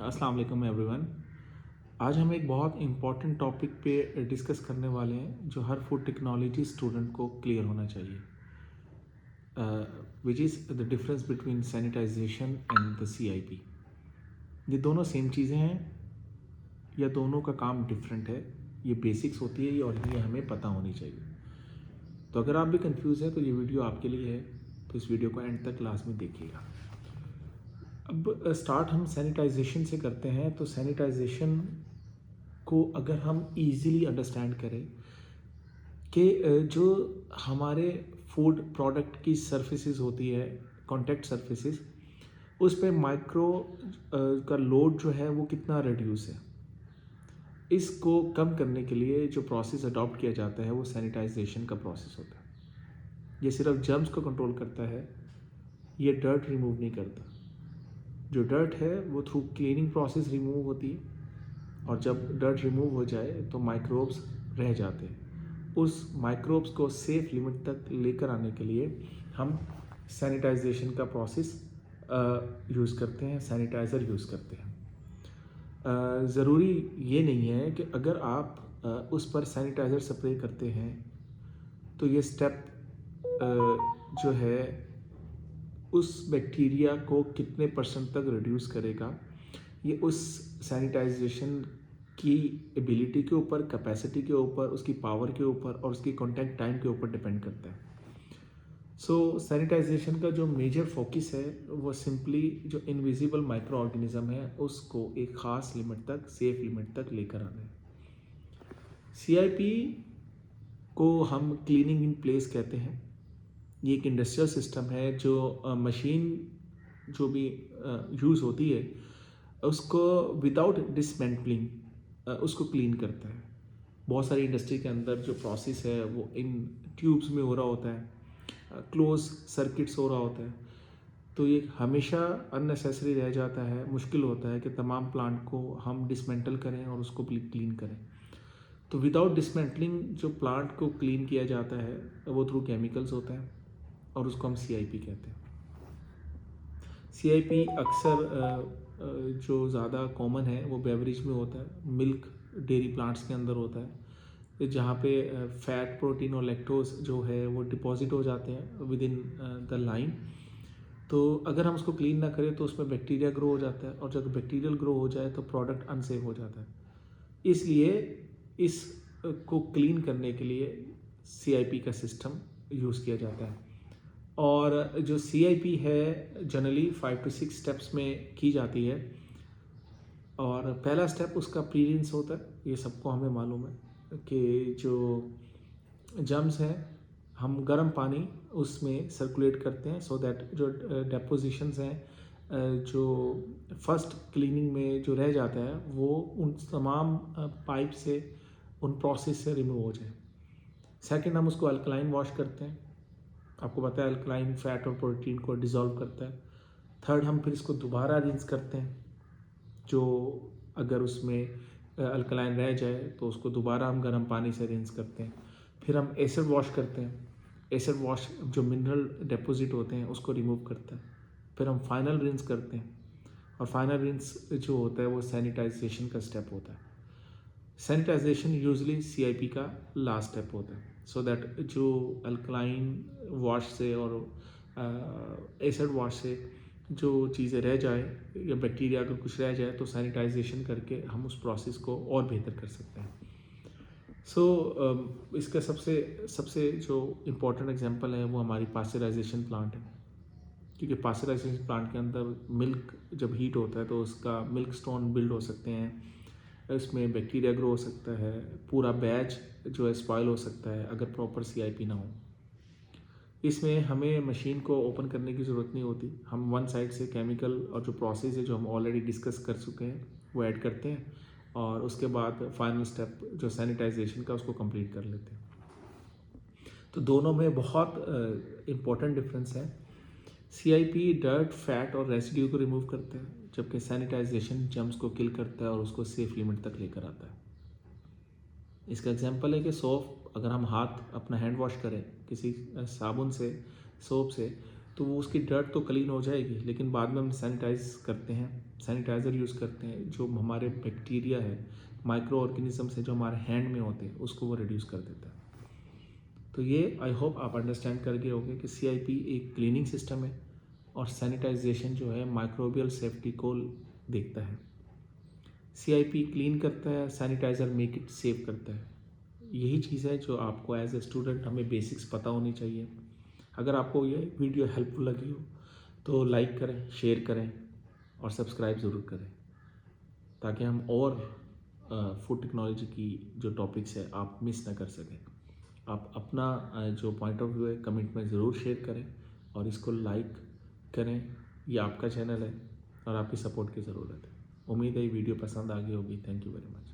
अस्सलाम वालेकुम एवरीवन। आज हम एक बहुत इम्पॉर्टेंट टॉपिक पे डिस्कस करने वाले हैं जो हर फूड टेक्नोलॉजी स्टूडेंट को क्लियर होना चाहिए, which is the difference between sanitisation and the CIP। ये दोनों सेम चीज़ें हैं या दोनों का काम डिफरेंट है? ये बेसिक्स होती है और ये हमें पता होनी चाहिए। तो अगर आप भी कंफ्यूज हैं तो ये वीडियो आपके लिए है, तो इस वीडियो को एंड तक क्लास में देखिएगा। अब स्टार्ट हम सैनिटाइजेशन से करते हैं। तो सैनिटाइजेशन को अगर हम इजीली अंडरस्टैंड करें कि जो हमारे फूड प्रोडक्ट की सर्फेसिस होती है, कॉन्टैक्ट सर्फेसिस, उस पे माइक्रो का लोड जो है वो कितना रिड्यूस है, इसको कम करने के लिए जो प्रोसेस अडॉप्ट किया जाता है वो सैनिटाइजेशन का प्रोसेस होता है। ये सिर्फ जर्म्स को कंट्रोल करता है, ये डर्ट रिमूव नहीं करता। जो डर्ट है वो थ्रू क्लीनिंग प्रोसेस रिमूव होती है, और जब डर्ट रिमूव हो जाए तो माइक्रोब्स रह जाते हैं। उस माइक्रोब्स को सेफ लिमिट तक लेकर आने के लिए हम सैनिटाइजेशन का प्रोसेस यूज़ करते हैं, सैनिटाइज़र यूज़ करते हैं। ज़रूरी ये नहीं है कि अगर आप उस पर सैनिटाइज़र स्प्रे करते हैं तो ये स्टेप जो है उस बैक्टीरिया को कितने % तक रिड्यूस करेगा, ये उस सैनिटाइजेशन की एबिलिटी के ऊपर, कैपेसिटी के ऊपर, उसकी पावर के ऊपर और उसकी कॉन्टैक्ट टाइम के ऊपर डिपेंड करता है। सो सैनिटाइजेशन का जो मेजर फोकस है वो सिंपली जो इनविजिबल माइक्रो ऑर्गेनिज्म है उसको एक ख़ास लिमिट तक, सेफ लिमिट तक लेकर आना है। CIP को हम क्लीनिंग इन प्लेस कहते हैं। ये एक इंडस्ट्रियल सिस्टम है जो मशीन जो भी यूज़ होती है उसको विदाउट डिसमेंटलिंग उसको क्लीन करता है। बहुत सारी इंडस्ट्री के अंदर जो प्रोसेस है वो इन ट्यूब्स में हो रहा होता है, क्लोज सर्किट्स हो रहा होता है, तो ये हमेशा अननेसेसरी रह जाता है। मुश्किल होता है कि तमाम प्लांट को हम डिसमेंटल करें और उसको क्लीन करें। तो विदाउट डिसमेंटलिंग जो प्लांट को क्लीन किया जाता है वो थ्रू केमिकल्स होता है और उसको हम CIP कहते हैं। CIP अक्सर जो ज़्यादा कॉमन है वो बेवरेज में होता है, मिल्क डेयरी प्लांट्स के अंदर होता है, जहाँ पे फैट, प्रोटीन और लैक्टोज जो है वो डिपॉजिट हो जाते हैं विद इन द लाइन। तो अगर हम उसको क्लीन ना करें तो उसमें बैक्टीरिया ग्रो हो जाता है, और जब बैक्टीरियल ग्रो हो जाए तो प्रोडक्ट अनसेफ हो जाता है। इसलिए इस को क्लीन करने के लिए CIP का सिस्टम यूज़ किया जाता है। और जो CIP है जनरली 5 to 6 स्टेप्स में की जाती है। और पहला स्टेप उसका प्रीरिंस होता है। ये सबको हमें मालूम है कि जो जर्म्स हैं हम गर्म पानी उसमें सर्कुलेट करते हैं सो दैट जो डेपोजिशंस हैं जो फर्स्ट क्लीनिंग में जो रह जाता है वो उन तमाम पाइप से, उन प्रोसेस से रिमूव हो जाए। सेकंड, हम उसको अल्कलाइन वॉश करते हैं। आपको पता है अल्कलाइन फैट और प्रोटीन को डिज़ोल्व करता है। थर्ड, हम फिर इसको दोबारा रिंस करते हैं। जो अगर उसमें अल्कलाइन रह जाए तो उसको दोबारा हम गर्म पानी से रिंस करते हैं। फिर हम एसिड वॉश करते हैं। एसिड वॉश जो मिनरल डिपॉजिट होते हैं उसको रिमूव करता है। फिर हम फाइनल रिंस करते हैं, और फाइनल रिंस जो होता है वो सैनिटाइजेशन का स्टेप होता है। सैनिटाइजेशन यूजुअली CIP का लास्ट स्टेप होता है, सो दैट जो अल्कलाइन वॉश से और एसिड वॉश से जो चीज़ें रह जाए या बैक्टीरिया अगर कुछ रह जाए तो सैनिटाइजेशन करके हम उस प्रोसेस को और बेहतर कर सकते हैं। इसका सबसे सबसे जो इम्पोर्टेंट एग्जांपल है वो हमारी पास्चराइजेशन प्लांट है, क्योंकि पास्चराइजेशन प्लांट के अंदर मिल्क जब हीट होता है तो उसका मिल्क स्टोन बिल्ड हो सकते हैं, इसमें बैक्टीरिया ग्रो हो सकता है, पूरा बैच जो है स्पॉइल हो सकता है अगर प्रॉपर CIP ना हो। इसमें हमें मशीन को ओपन करने की ज़रूरत नहीं होती। हम वन साइड से केमिकल और जो प्रोसेस है जो हम ऑलरेडी डिस्कस कर चुके हैं वो ऐड करते हैं, और उसके बाद फाइनल स्टेप जो सैनिटाइजेशन का उसको कंप्लीट कर लेते हैं। तो दोनों में बहुत इम्पोर्टेंट डिफरेंस है। CIP डर्ट, फैट और रेसिड्यू को रिमूव करता है, जबकि सैनिटाइजेशन जर्म्स को किल करता है और उसको सेफ लिमिट तक लेकर आता है। इसका एग्जांपल है कि सोप, अगर हम हाथ अपना हैंड वॉश करें किसी साबुन से, सोप से, तो वो उसकी डर्ट तो क्लीन हो जाएगी, लेकिन बाद में हम सैनिटाइज करते हैं सैनिटाइज़र यूज़ करते हैं, जो हमारे बैक्टीरिया है, माइक्रो ऑर्गेनिजम्स है जो हमारे हैंड में होते हैं, उसको वो रिड्यूस कर देता है। तो ये आई होप आप अंडरस्टैंड कर गए होंगे कि CIP एक क्लीनिंग सिस्टम है और सैनिटाइजेशन जो है माइक्रोबियल सेफ्टी को देखता है। CIP क्लीन करता है, सैनिटाइज़र मेक इट सेफ करता है। यही चीज़ है जो आपको एज ए स्टूडेंट हमें बेसिक्स पता होनी चाहिए। अगर आपको ये वीडियो हेल्पफुल लगी हो तो लाइक करें, शेयर करें और सब्सक्राइब ज़रूर करें, ताकि हम और फूड टेक्नोलॉजी की जो टॉपिक्स है आप मिस ना कर सकें। आप अपना जो पॉइंट ऑफ व्यू है कमेंट में ज़रूर शेयर करें और इसको लाइक करें। ये आपका चैनल है और आपकी सपोर्ट की ज़रूरत है। उम्मीद है ये वीडियो पसंद आ गई होगी। Thank you very much.